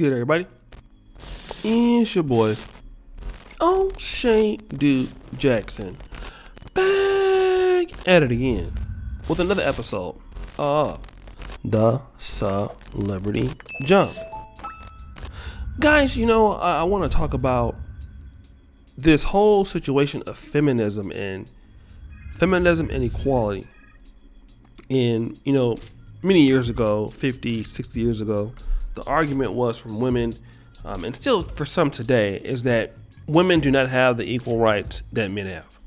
good, everybody? It's your boy, O'Shea Dude Jackson, back at it again with another episode of The Celebrity Jump. Guys, I want to talk about this whole situation of feminism and equality. And, many years ago, 50, 60 years ago, the argument was from women, and still for some today, is that women do not have the equal rights that men have.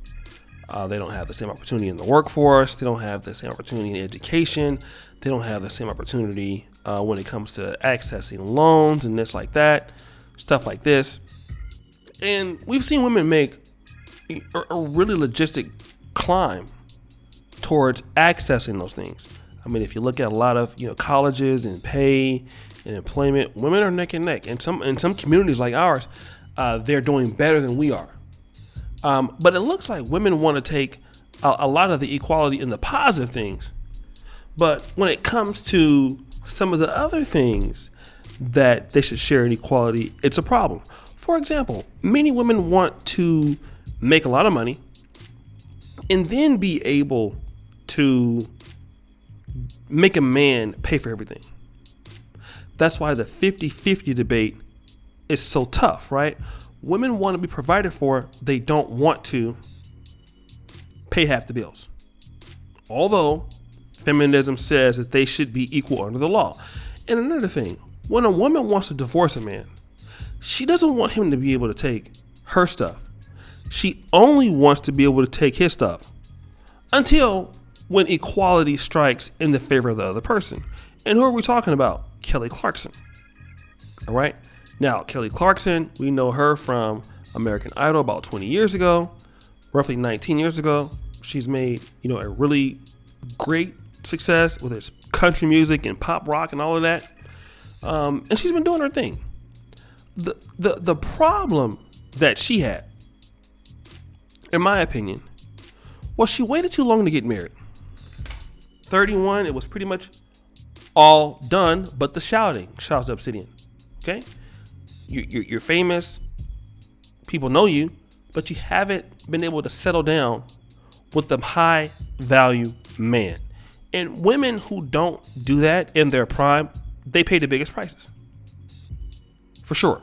They don't have the same opportunity in the workforce. They don't have the same opportunity in education. They don't have the same opportunity when it comes to accessing loans and this like that, stuff like this. And we've seen women make a really logistic climb towards accessing those things. I mean, if you look at a lot of colleges and pay and employment, women are neck and neck. And in some communities like ours, they're doing better than we are. But it looks like women want to take a lot of the equality in the positive things. But when it comes to some of the other things that they should share in equality, it's a problem. For example, many women want to make a lot of money and then be able to make a man pay for everything. That's why the 50-50 debate is so tough, right? Women want to be provided for. They don't want to pay half the bills. Although feminism says that they should be equal under the law. And another thing, when a woman wants to divorce a man, she doesn't want him to be able to take her stuff. She only wants to be able to take his stuff until when equality strikes in the favor of the other person. And who are we talking about? Kelly Clarkson. All right. Now, Kelly Clarkson, we know her from American Idol about 20 years ago, roughly 19 years ago. She's made, a really great success with its country music and pop rock and all of that. And she's been doing her thing. The problem that she had, in my opinion, was she waited too long to get married. 31, it was pretty much all done, but the shouting. Shouts to Obsidian. Okay? You're famous. People know you, but you haven't been able to settle down with the high value man. And women who don't do that in their prime, they pay the biggest prices. For sure.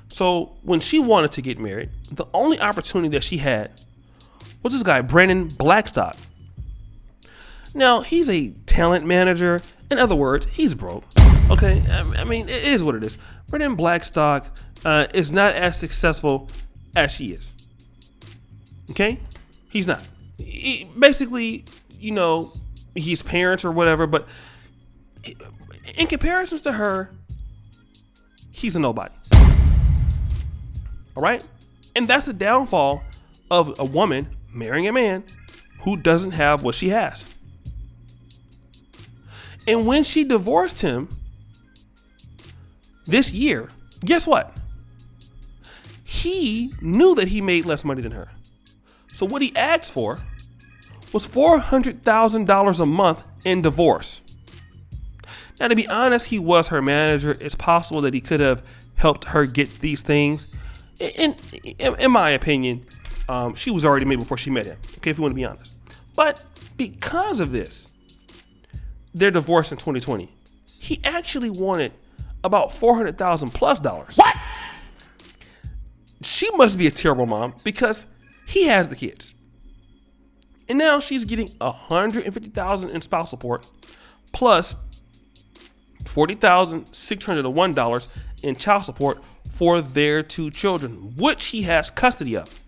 So when she wanted to get married, the only opportunity that she had was this guy, Brandon Blackstock. Now, he's a talent manager. In other words, he's broke. Okay? I mean, it is what it is. Brandon Blackstock is not as successful as she is. Okay? He's not. Basically, he's parents or whatever, but in comparisons to her, he's a nobody. All right? And that's the downfall of a woman marrying a man who doesn't have what she has. And when she divorced him this year, guess what? He knew that he made less money than her. So what he asked for was $400,000 a month in divorce. Now, to be honest, he was her manager. It's possible that he could have helped her get these things. In my opinion, she was already made before she met him. Okay, if you want to be honest. But because of this, they're divorced in 2020. He actually wanted about $400,000 plus dollars. What? She must be a terrible mom because he has the kids. And now she's getting $150,000 in spousal support plus $40,601 in child support for their 2 children, which he has custody of.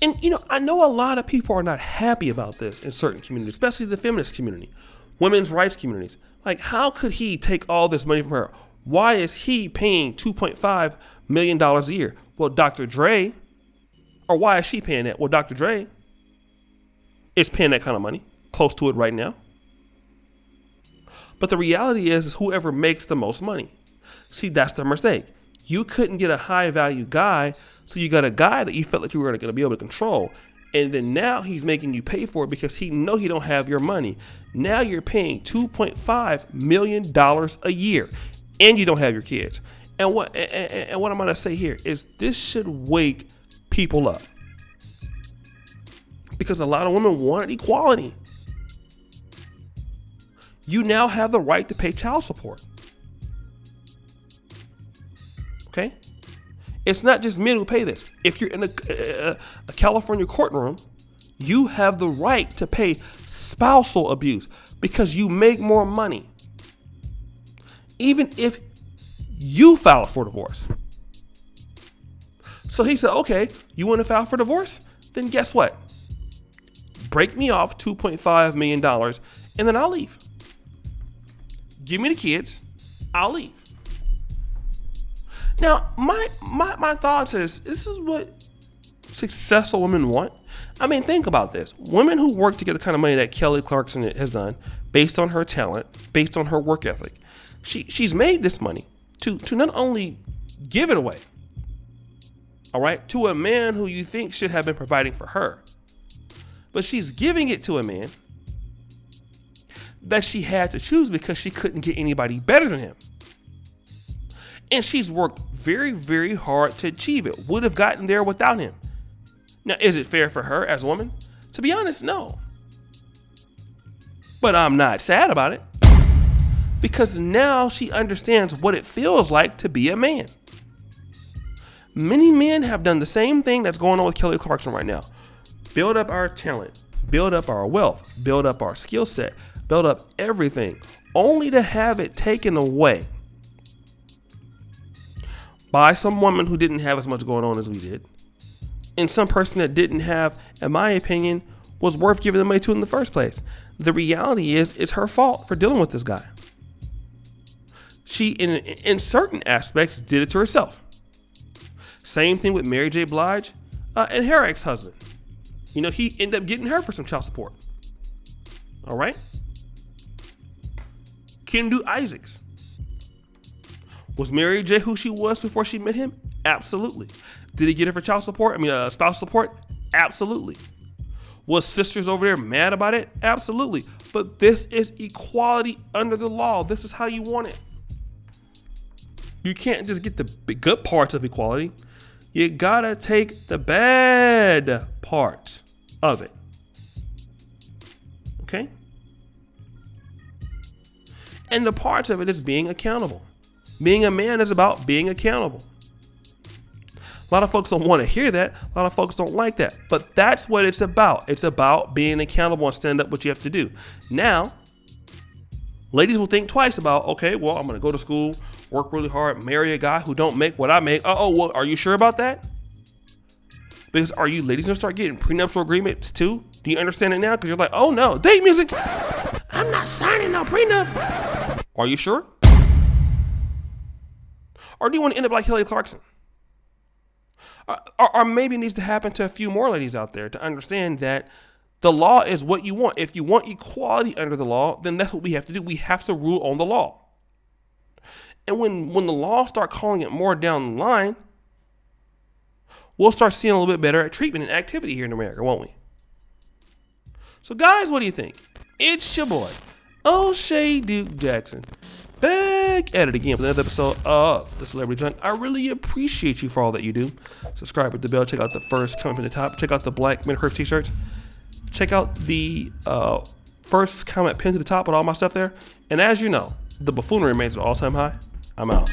And, I know a lot of people are not happy about this in certain communities, especially the feminist community, women's rights communities. Like, how could he take all this money from her? Why is he paying $2.5 million a year? Well, Dr. Dre, or why is she paying that? Well, Dr. Dre is paying that kind of money, close to it right now. But the reality is whoever makes the most money. See, that's the mistake. You couldn't get a high value guy, so you got a guy that you felt like you were going to be able to control. And then now he's making you pay for it because he don't have your money. Now you're paying $2.5 million a year. and you don't have your kids. And what I'm going to say here is this should wake people up, because a lot of women wanted equality. You now have the right to pay child support. Okay? It's not just men who pay this. If you're in a California courtroom, you have the right to pay spousal abuse because you make more money, even if you file for divorce. So he said, okay, you want to file for divorce? Then guess what? Break me off $2.5 million and then I'll leave. Give me the kids, I'll leave. Now, my thoughts is, this is what successful women want. I mean, think about this. Women who work to get the kind of money that Kelly Clarkson has done, based on her talent, based on her work ethic, she's made this money to not only give it away, all right, to a man who you think should have been providing for her, but she's giving it to a man that she had to choose because she couldn't get anybody better than him. And she's worked very, very hard to achieve it. Would have gotten there without him. Now, is it fair for her as a woman? To be honest, no. But I'm not sad about it, because now she understands what it feels like to be a man. Many men have done the same thing that's going on with Kelly Clarkson right now. Build up our talent, build up our wealth, build up our skill set, build up everything, only to have it taken away by some woman who didn't have as much going on as we did, and some person that didn't have, in my opinion, was worth giving the money to in the first place. The reality is, it's her fault for dealing with this guy. She, in certain aspects, did it to herself. Same thing with Mary J. Blige and her ex-husband. You know, he ended up getting her for some child support. All right? Kendu Isaacs. Was Mary J. who she was before she met him? Absolutely. Did he get her for child support? Spousal support? Absolutely. Was sisters over there mad about it? Absolutely. But this is equality under the law. This is how you want it. You can't just get the good parts of equality. You gotta take the bad parts of it. Okay? And the parts of it is being accountable. Being a man is about being accountable. A lot of folks don't want to hear that. A lot of folks don't like that. But that's what it's about. It's about being accountable and stand up what you have to do. Now, ladies will think twice about, okay, well, I'm going to go to school, work really hard, marry a guy who don't make what I make. Well, are you sure about that? Because are you ladies going to start getting prenuptial agreements too? Do you understand it now? Because you're like, oh no, date music. I'm not signing no prenup. Are you sure? Or do you want to end up like Kelly Clarkson? Or maybe it needs to happen to a few more ladies out there to understand that the law is what you want. If you want equality under the law, then that's what we have to do. We have to rule on the law. And when the law start calling it more down the line, we'll start seeing a little bit better treatment and activity here in America, won't we? So guys, what do you think? It's your boy, O'Shea Duke Jackson, back at it again with another episode of The Celebrity Junk. I really appreciate you for all that you do. Subscribe with the bell. Check out the first comment from the top. Check out the Black Men Curve t-shirts. Check out the first comment pinned to the top with all my stuff there. And as you know, the buffoonery remains at an all-time high. I'm out.